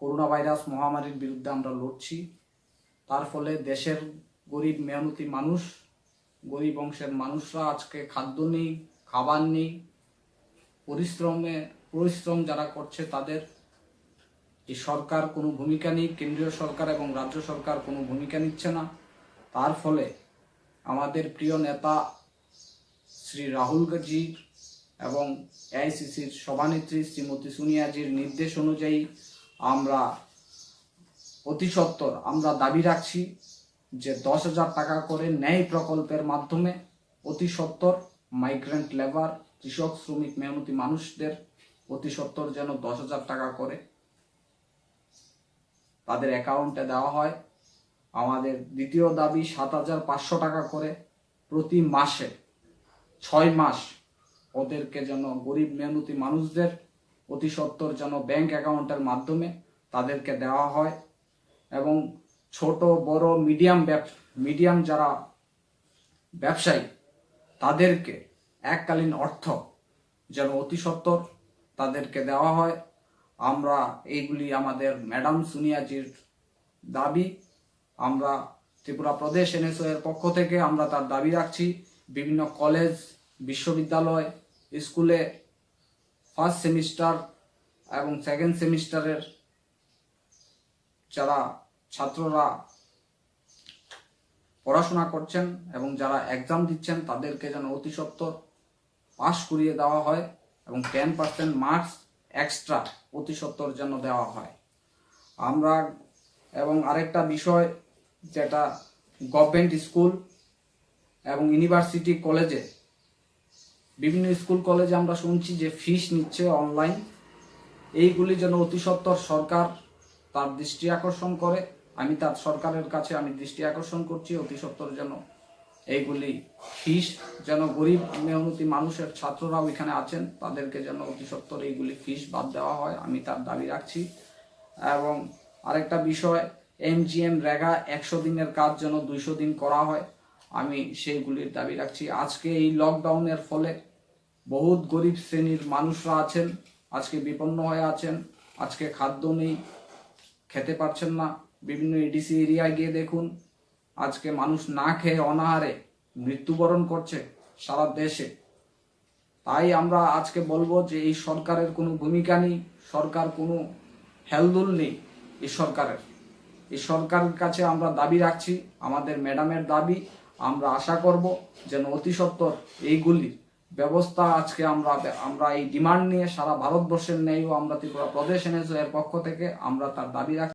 Corona virus মহামারীর বিরুদ্ধে আমরা লড়ছি। তার ফলে দেশের গরিব মেহনতি মানুষ, গরিব অংশের মানুষরা আজকে খাদ্য নেই, খাবার নেই, পরিশ্রম যারা করছে তাদের এই সরকার কোনো ভূমিকা নেই, কেন্দ্রীয় সরকার এবং রাজ্য সরকার কোনো ভূমিকা নিচ্ছে না। তার ফলে আমাদের প্রিয় নেতা শ্রী রাহুল গান্ধীর এবং এআইসিসির সভানেত্রী শ্রীমতী সোনিয়াজির নির্দেশ অনুযায়ী আমরা অতি সত্বর আমরা দাবি রাখছি যে 10,000 টাকা করে ন্যায় প্রকল্পের মাধ্যমে অতি সত্বর মাইগ্রেন্ট লেবার, কৃষক, শ্রমিক, মেহনতি মানুষদের অতি সত্বর যেন 10,000 টাকা করে তাদের অ্যাকাউন্টে দেওয়া হয়। আমাদের দ্বিতীয় দাবি 7,500 টাকা করে প্রতি মাসে 6 মাস ওদেরকে যেন গরিব মেহনতি মানুষদের অতি সত্বর যেন ব্যাংক অ্যাকাউন্টের মাধ্যমে তাদেরকে দেওয়া হয় এবং ছোট বড় মিডিয়াম যারা ব্যবসায়ী তাদেরকে এককালীন অর্থ যেন অতি সত্বর তাদেরকে দেওয়া হয়। আমরা এইগুলি আমাদের ম্যাডাম সোনিয়াজির দাবি। আমরা ত্রিপুরা প্রদেশ এনএসও এর পক্ষ থেকে আমরা তার দাবি রাখছি। বিভিন্ন কলেজ, বিশ্ববিদ্যালয়, স্কুলে ফার্স্ট সেমিস্টার এবং সেকেন্ড সেমিস্টারের যারা ছাত্ররা পড়াশোনা করছেন এবং যারা এক্সাম দিচ্ছেন তাদেরকে যেন অতি সত্বর পাস করিয়ে দেওয়া হয় এবং 10% মার্কস এক্সট্রা অতি সত্বর যেন দেওয়া হয়। আমরা এবং আরেকটা বিষয় যেটা গভর্নমেন্ট স্কুল এবং ইউনিভার্সিটি কলেজে, বিভিন্ন স্কুল কলেজে আমরা শুনছি যে ফিস নিচ্ছে অনলাইন, এইগুলি যেন অতি সত্বর সরকার তার দৃষ্টি আকর্ষণ করে। আমি তার সরকারের কাছে আমি দৃষ্টি আকর্ষণ করছি অতি সত্বর যেন এইগুলি ফিস যেন গরিব মেহনতি মানুষের ছাত্ররাও এখানে আছেন তাদেরকে যেন অতি সত্বর এইগুলি ফিস বাদ দেওয়া হয়, আমি তার দাবি রাখছি। এবং আরেকটা বিষয় এমজিএম রেগা 100 দিনের কাজ যেন 200 দিন করা হয়, আমি সেইগুলির দাবি রাখছি। আজকে এই লকডাউনের ফলে বহুত গরিব শ্রেণীর মানুষরা আছেন আজকে বিপন্ন হয়ে আছেন, আজকে খাদ্য নেই, খেতে পারছেন না। বিভিন্ন এডিসি এরিয়ায় গিয়ে দেখুন আজকে মানুষ না খেয়ে অনাহারে মৃত্যুবরণ করছে সারা দেশে। তাই আমরা আজকে বলবো যে এই সরকারের কোনো ভূমিকা নেই, সরকার কোনো হেলদোল নেই এই সরকারের কাছে আমরা দাবি রাখছি, আমাদের ম্যাডামের দাবি। আমরা আশা করব যেন অতি সত্বর এইগুলির ব্যবস্থা আজকে আমরা এই ডিমান্ড নিয়ে সারা ভারতবর্ষের ন্যায়ও আমরা ত্রিপুরা প্রদেশ এনএসও এর পক্ষ থেকে আমরা তার দাবি রাখছি।